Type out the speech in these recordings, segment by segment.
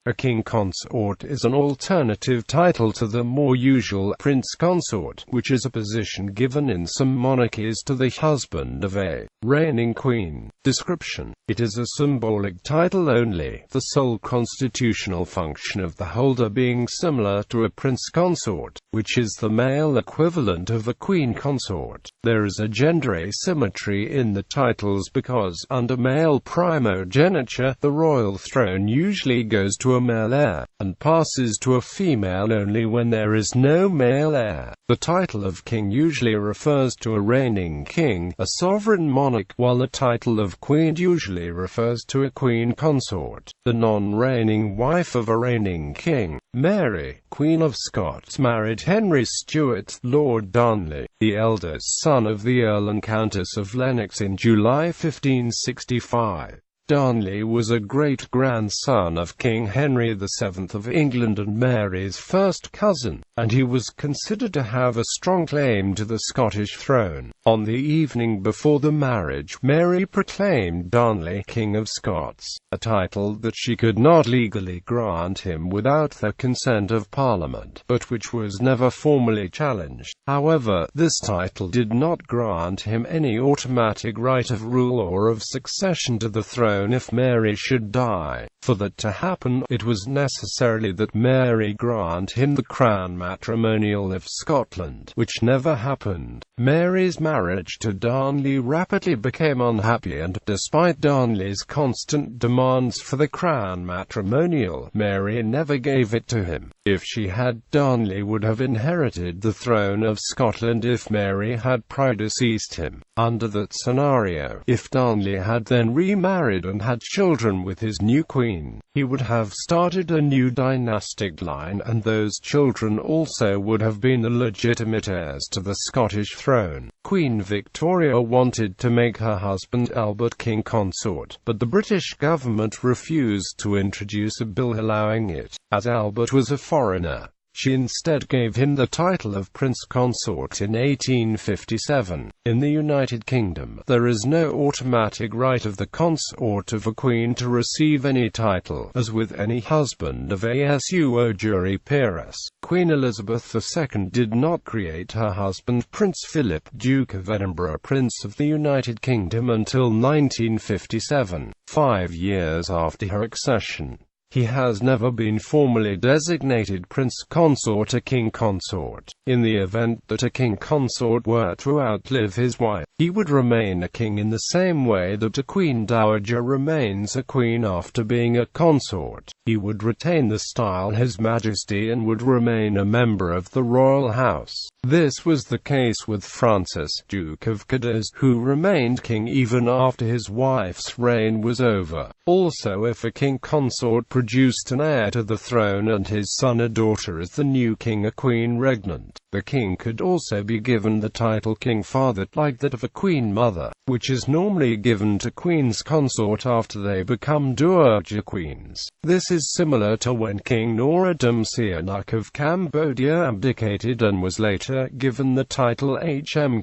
A king consort is an alternative title to the more usual prince consort, which is a position given in some monarchies to the husband of a reigning queen. Description: it is a symbolic title only, the sole constitutional function of the holder being similar to a prince consort, which is the male equivalent of a queen consort. There is a gender asymmetry in the titles because, under male primogeniture, the royal throne usually goes to a male heir, and passes to a female only when there is no male heir. The title of king usually refers to a reigning king, a sovereign monarch, while the title of queen usually refers to a queen consort, the non-reigning wife of a reigning king. Mary, Queen of Scots, married Henry Stuart, Lord Darnley, the eldest son of the Earl and Countess of Lennox in July 1565. Darnley was a great-grandson of King Henry VII of England and Mary's first cousin, and he was considered to have a strong claim to the Scottish throne. On the evening before the marriage, Mary proclaimed Darnley King of Scots, a title that she could not legally grant him without the consent of Parliament, but which was never formally challenged. However, this title did not grant him any automatic right of rule or of succession to the throne if Mary should die. For that to happen, it was necessary that Mary grant him the crown matrimonial of Scotland, which never happened. Mary's marriage to Darnley rapidly became unhappy, and, despite Darnley's constant demands for the crown matrimonial, Mary never gave it to him. If she had, Darnley would have inherited the throne of Scotland if Mary had predeceased him. Under that scenario, if Darnley had then remarried and had children with his new queen, he would have started a new dynastic line, and those children also would have been the legitimate heirs to the Scottish throne. Queen Victoria wanted to make her husband Albert king consort, but the British government refused to introduce a bill allowing it, as Albert was a foreigner. She instead gave him the title of Prince Consort in 1857. In the United Kingdom, there is no automatic right of the consort of a queen to receive any title, as with any husband of a suo jure peeress. Queen Elizabeth II did not create her husband Prince Philip, Duke of Edinburgh, Prince of the United Kingdom until 1957, 5 years after her accession. He has never been formally designated prince consort or king consort. In the event that a king consort were to outlive his wife, he would remain a king in the same way that a queen dowager remains a queen after being a consort. He would retain the style His Majesty and would remain a member of the royal house. This was the case with Francis, Duke of Cadiz, who remained king even after his wife's reign was over. Also, if a king consort produced an heir to the throne and his son or daughter as the new king or queen regnant, the king could also be given the title king father, like that of a queen mother, which is normally given to queens consort after they become dowager queens. This is similar to when King Norodom Sihanouk of Cambodia abdicated and was later given the title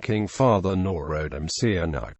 King Father Norodom Sihanouk.